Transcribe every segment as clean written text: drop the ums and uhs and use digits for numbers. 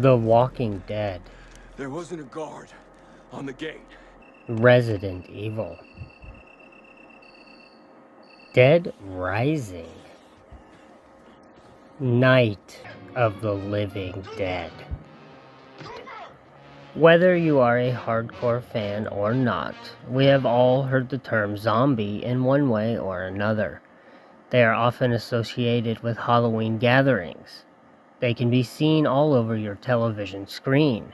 The Walking Dead. There wasn't a guard on the gate. Resident Evil. Dead Rising. Night of the Living Dead. Whether you are a hardcore fan or not, we have all heard the term zombie in one way or another. They are often associated with Halloween gatherings. They can be seen all over your television screen.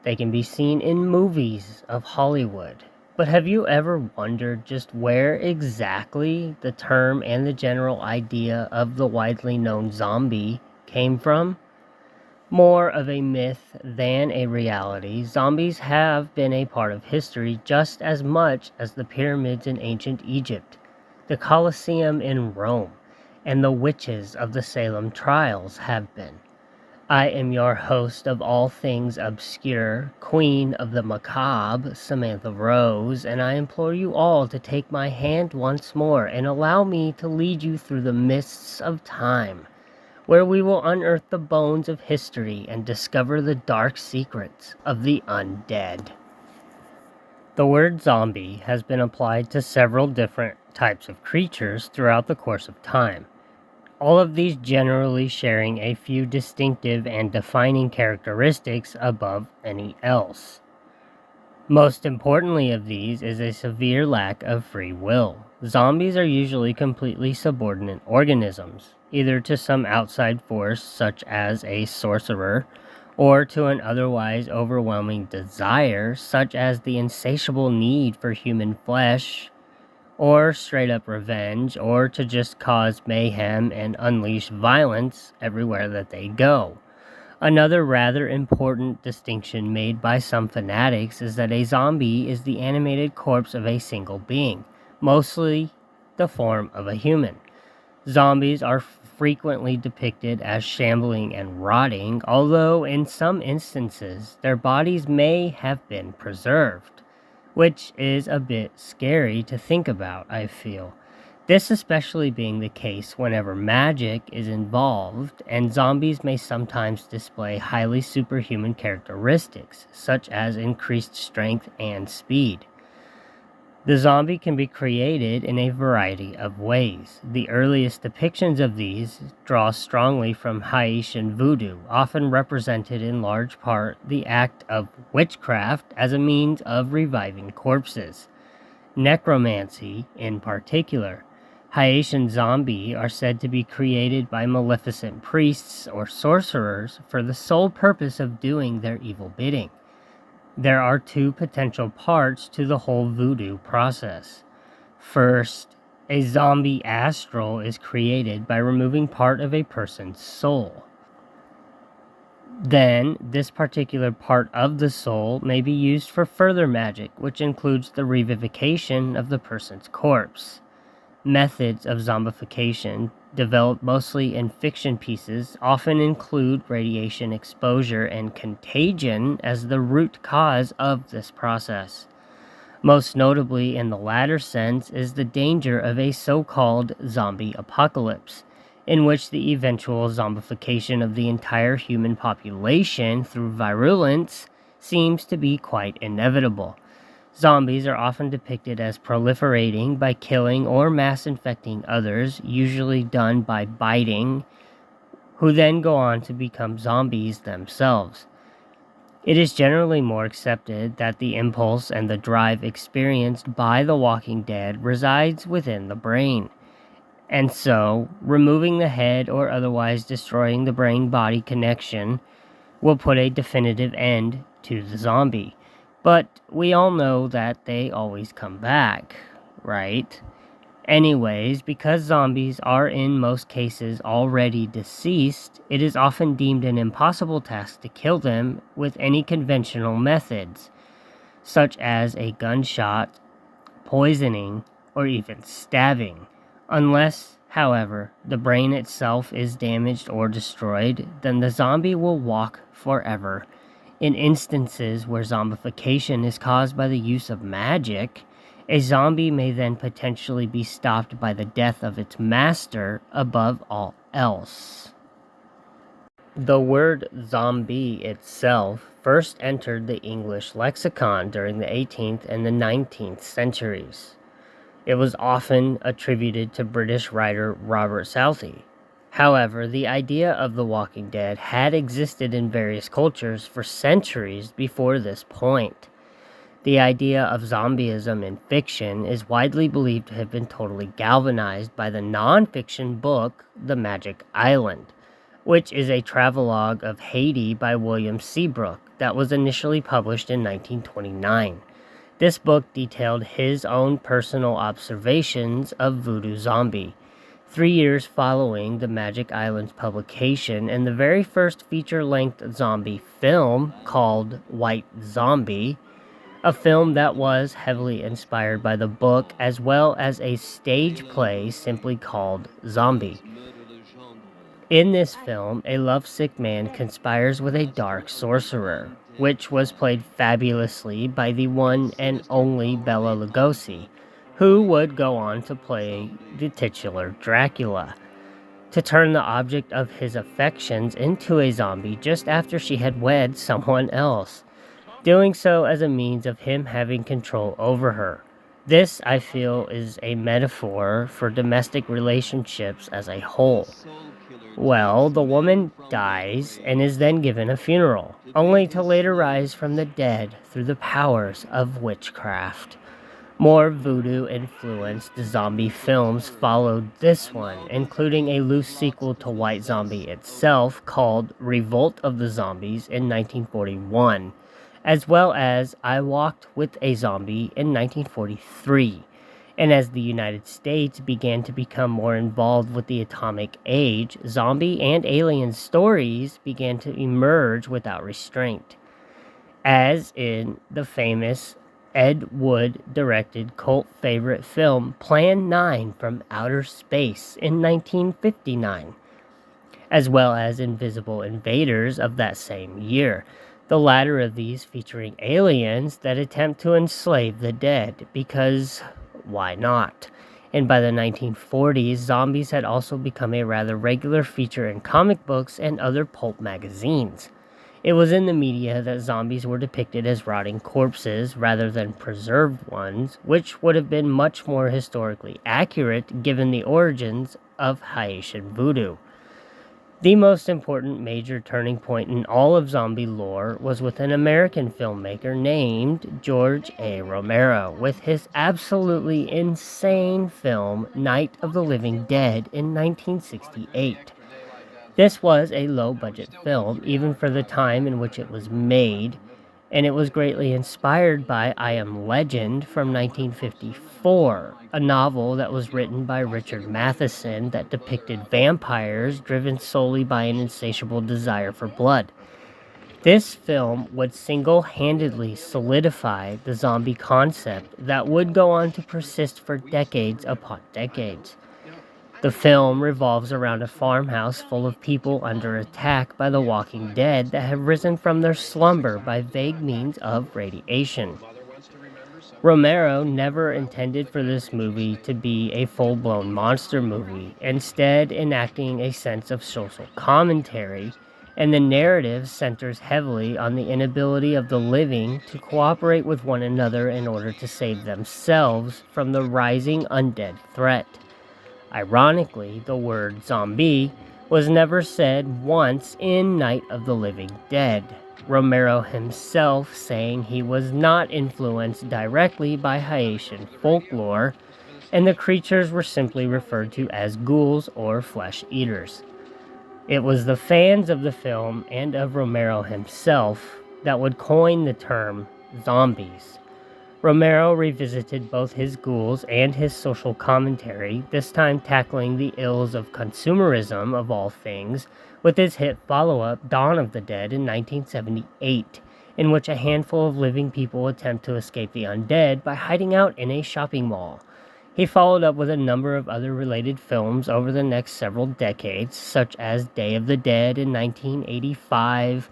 They can be seen in movies of Hollywood. But have you ever wondered just where exactly the term and the general idea of the widely known zombie came from? More of a myth than a reality, zombies have been a part of history just as much as the pyramids in ancient Egypt, the Colosseum in Rome, and the witches of the Salem trials have been. I am your host of all things obscure, Queen of the Macabre, Samantha Rose, and I implore you all to take my hand once more and allow me to lead you through the mists of time, where we will unearth the bones of history and discover the dark secrets of the undead. The word zombie has been applied to several different types of creatures throughout the course of time. All of these generally sharing a few distinctive and defining characteristics above any else. Most importantly of these is a severe lack of free will. Zombies are usually completely subordinate organisms, either to some outside force such as a sorcerer, or to an otherwise overwhelming desire such as the insatiable need for human flesh, or straight up revenge, or to just cause mayhem and unleash violence everywhere that they go. Another rather important distinction made by some fanatics is that a zombie is the animated corpse of a single being, mostly the form of a human. Zombies are frequently depicted as shambling and rotting, although in some instances their bodies may have been preserved, which is a bit scary to think about, I feel. This especially being the case whenever magic is involved, and zombies may sometimes display highly superhuman characteristics, such as increased strength and speed. The zombie can be created in a variety of ways. The earliest depictions of these draw strongly from Haitian Vodou, often represented in large part the act of witchcraft as a means of reviving corpses. Necromancy, in particular. Haitian zombie are said to be created by maleficent priests or sorcerers for the sole purpose of doing their evil bidding. There are two potential parts to the whole voodoo process. First, a zombie astral is created by removing part of a person's soul. Then, this particular part of the soul may be used for further magic, which includes the revivification of the person's corpse. Methods of zombification, developed mostly in fiction pieces, often include radiation exposure and contagion as the root cause of this process. Most notably in the latter sense is the danger of a so-called zombie apocalypse, in which the eventual zombification of the entire human population through virulence seems to be quite inevitable. Zombies are often depicted as proliferating by killing or mass infecting others, usually done by biting, who then go on to become zombies themselves. It is generally more accepted that the impulse and the drive experienced by the Walking Dead resides within the brain. And so, removing the head or otherwise destroying the brain-body connection will put a definitive end to the zombie. But we all know that they always come back, right? Anyways, because zombies are in most cases already deceased, it is often deemed an impossible task to kill them with any conventional methods, such as a gunshot, poisoning, or even stabbing. Unless, however, the brain itself is damaged or destroyed, then the zombie will walk forever. In instances where zombification is caused by the use of magic, a zombie may then potentially be stopped by the death of its master above all else. The word zombie itself first entered the English lexicon during the 18th and the 19th centuries. It was often attributed to British writer Robert Southey. However, the idea of the Walking Dead had existed in various cultures for centuries before this point. The idea of zombieism in fiction is widely believed to have been totally galvanized by the non-fiction book The Magic Island, which is a travelogue of Haiti by William Seabrook that was initially published in 1929. This book detailed his own personal observations of voodoo zombie. 3 years following the Magic Island's publication, and the very first feature-length zombie film called White Zombie, a film that was heavily inspired by the book, as well as a stage play simply called Zombie. In this film, a lovesick man conspires with a dark sorcerer, which was played fabulously by the one and only Bela Lugosi, who would go on to play the titular Dracula, to turn the object of his affections into a zombie just after she had wed someone else, doing so as a means of him having control over her. This, I feel, is a metaphor for domestic relationships as a whole. Well, the woman dies and is then given a funeral, only to later rise from the dead through the powers of witchcraft. More voodoo-influenced zombie films followed this one, including a loose sequel to White Zombie itself called Revolt of the Zombies in 1941, as well as I Walked with a Zombie in 1943. And as the United States began to become more involved with the atomic age, zombie and alien stories began to emerge without restraint, as in the famous Ed Wood directed cult favorite film Plan 9 from Outer Space in 1959, as well as Invisible Invaders of that same year, the latter of these featuring aliens that attempt to enslave the dead, because why not? And by the 1940s, zombies had also become a rather regular feature in comic books and other pulp magazines. It was in the media that zombies were depicted as rotting corpses rather than preserved ones, which would have been much more historically accurate given the origins of Haitian Vodou. The most important major turning point in all of zombie lore was with an American filmmaker named George A. Romero, with his absolutely insane film Night of the Living Dead in 1968. This was a low-budget film, even for the time in which it was made, and it was greatly inspired by I Am Legend from 1954, a novel that was written by Richard Matheson that depicted vampires driven solely by an insatiable desire for blood. This film would single-handedly solidify the zombie concept that would go on to persist for decades upon decades. The film revolves around a farmhouse full of people under attack by the Walking Dead that have risen from their slumber by vague means of radiation. Romero never intended for this movie to be a full-blown monster movie, instead enacting a sense of social commentary, and the narrative centers heavily on the inability of the living to cooperate with one another in order to save themselves from the rising undead threat. Ironically, the word zombie was never said once in Night of the Living Dead, Romero himself saying he was not influenced directly by Haitian folklore, and the creatures were simply referred to as ghouls or flesh eaters. It was the fans of the film and of Romero himself that would coin the term zombies. Romero revisited both his ghouls and his social commentary, this time tackling the ills of consumerism of all things, with his hit follow-up Dawn of the Dead in 1978, in which a handful of living people attempt to escape the undead by hiding out in a shopping mall. He followed up with a number of other related films over the next several decades, such as Day of the Dead in 1985,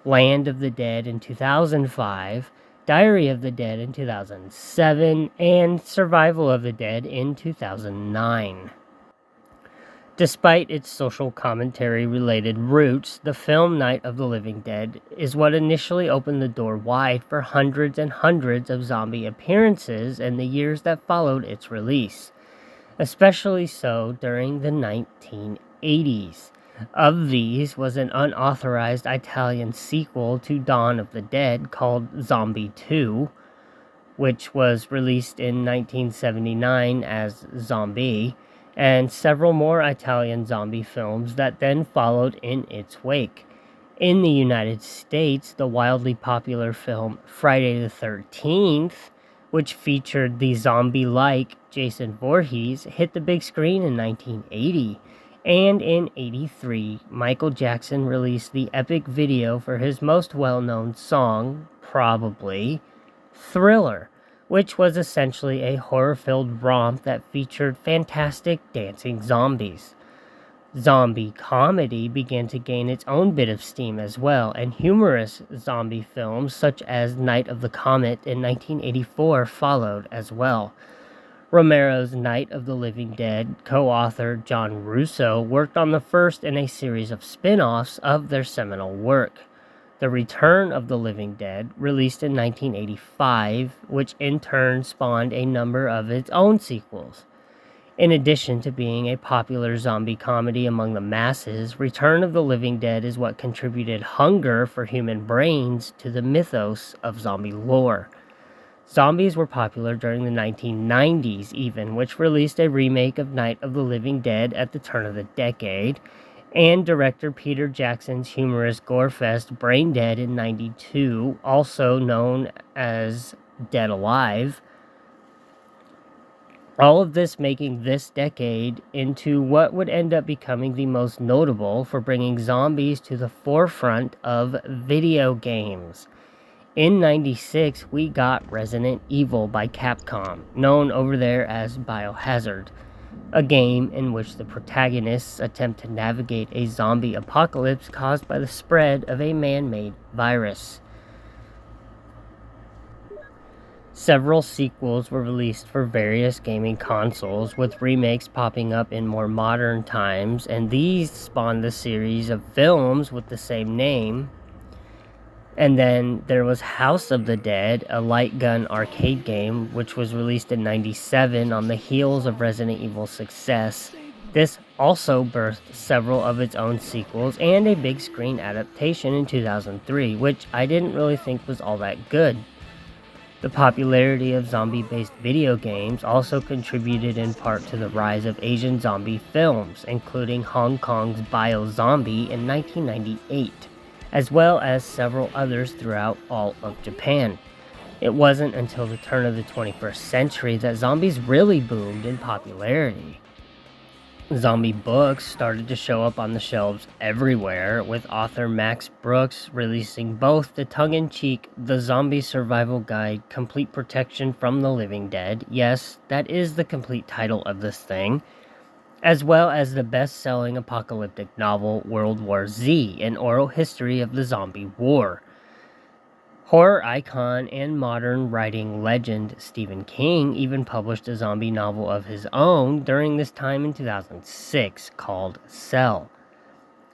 Land of the Dead in 2005, Diary of the Dead in 2007, and Survival of the Dead in 2009. Despite its social commentary-related roots, the film Night of the Living Dead is what initially opened the door wide for hundreds and hundreds of zombie appearances in the years that followed its release, especially so during the 1980s. Of these was an unauthorized Italian sequel to Dawn of the Dead called Zombie 2, which was released in 1979 as Zombie, and several more Italian zombie films that then followed in its wake. In the United States, the wildly popular film Friday the 13th, which featured the zombie-like Jason Voorhees, hit the big screen in 1980. And in 83, Michael Jackson released the epic video for his most well-known song, probably, Thriller, which was essentially a horror-filled romp that featured fantastic dancing zombies. Zombie comedy began to gain its own bit of steam as well, and humorous zombie films such as Night of the Comet in 1984 followed as well. Romero's Night of the Living Dead co-author John Russo worked on the first in a series of spin-offs of their seminal work, The Return of the Living Dead, released in 1985, which in turn spawned a number of its own sequels. In addition to being a popular zombie comedy among the masses, Return of the Living Dead is what contributed hunger for human brains to the mythos of zombie lore. Zombies were popular during the 1990s even, which released a remake of Night of the Living Dead at the turn of the decade, and director Peter Jackson's humorous gore-fest Brain Dead in 92, also known as Dead Alive. All of this making this decade into what would end up becoming the most notable for bringing zombies to the forefront of video games. In 96, we got Resident Evil by Capcom, known over there as Biohazard, a game in which the protagonists attempt to navigate a zombie apocalypse caused by the spread of a man-made virus. Several sequels were released for various gaming consoles, with remakes popping up in more modern times, and these spawned the series of films with the same name. And then there was House of the Dead, a light gun arcade game, which was released in 97 on the heels of Resident Evil's success. This also birthed several of its own sequels and a big screen adaptation in 2003, which I didn't really think was all that good. The popularity of zombie-based video games also contributed in part to the rise of Asian zombie films, including Hong Kong's Biozombie in 1998, as well as several others throughout all of Japan. It wasn't until the turn of the 21st century that zombies really boomed in popularity. Zombie books started to show up on the shelves everywhere, with author Max Brooks releasing both the tongue-in-cheek The Zombie Survival Guide: Complete Protection from the Living Dead, yes, that is the complete title of this thing, as well as the best-selling apocalyptic novel World War Z, an oral history of the zombie war. Horror icon and modern writing legend Stephen King even published a zombie novel of his own during this time in 2006 called Cell.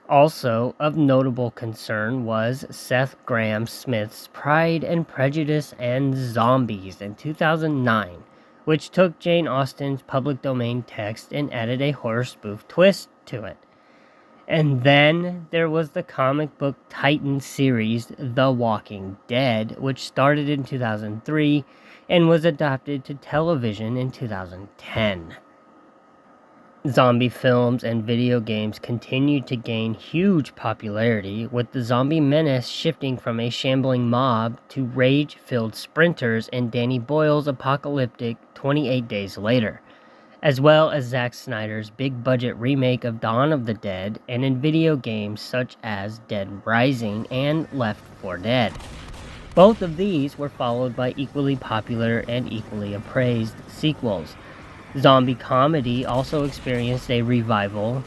Also of notable concern was Seth Grahame-Smith's Pride and Prejudice and Zombies in 2009, which took Jane Austen's public domain text and added a horror spoof twist to it. And then there was the comic book Titan series The Walking Dead, which started in 2003 and was adapted to television in 2010. Zombie films and video games continued to gain huge popularity, with the zombie menace shifting from a shambling mob to rage-filled sprinters in Danny Boyle's apocalyptic 28 Days Later, as well as Zack Snyder's big-budget remake of Dawn of the Dead, and in video games such as Dead Rising and Left 4 Dead. Both of these were followed by equally popular and equally appraised sequels. Zombie comedy also experienced a revival,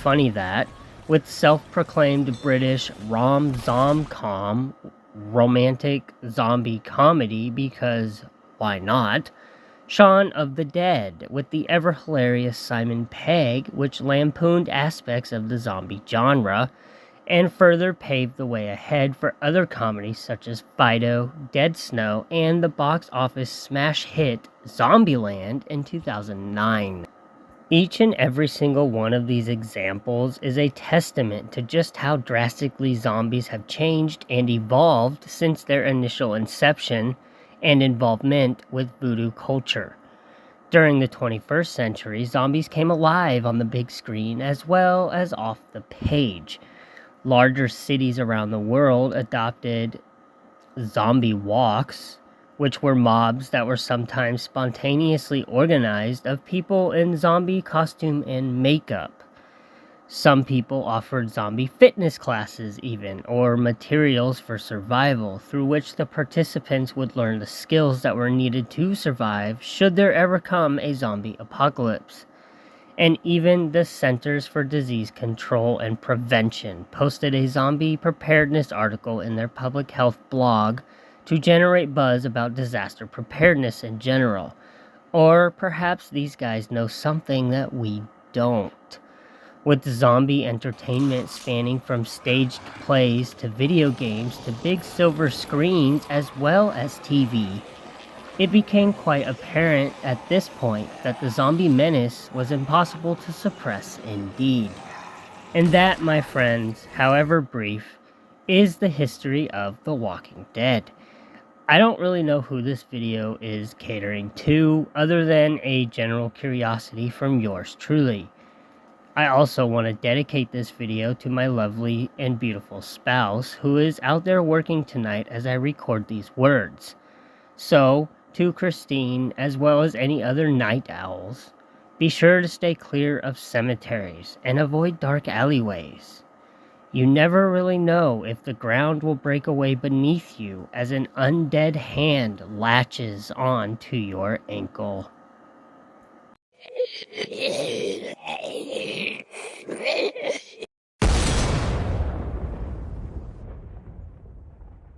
funny that, with self-proclaimed British rom-zom-com romantic zombie comedy, because why not, Shaun of the Dead, with the ever-hilarious Simon Pegg, which lampooned aspects of the zombie genre, and further paved the way ahead for other comedies such as Fido, Dead Snow, and the box office smash hit Zombieland in 2009. Each and every single one of these examples is a testament to just how drastically zombies have changed and evolved since their initial inception and involvement with voodoo culture. During the 21st century, zombies came alive on the big screen as well as off the page. Larger cities around the world adopted zombie walks, which were mobs that were sometimes spontaneously organized of people in zombie costume and makeup. Some people offered zombie fitness classes even, or materials for survival, through which the participants would learn the skills that were needed to survive should there ever come a zombie apocalypse. And even the Centers for Disease Control and Prevention posted a zombie preparedness article in their public health blog to generate buzz about disaster preparedness in general. Or perhaps these guys know something that we don't. With zombie entertainment spanning from staged plays to video games to big silver screens as well as TV, it became quite apparent at this point that the zombie menace was impossible to suppress indeed. And that, my friends, however brief, is the history of The Walking Dead. I don't really know who this video is catering to, other than a general curiosity from yours truly. I also want to dedicate this video to my lovely and beautiful spouse, who is out there working tonight as I record these words. So, to Christine, as well as any other night owls, be sure to stay clear of cemeteries and avoid dark alleyways. You never really know if the ground will break away beneath you as an undead hand latches on to your ankle.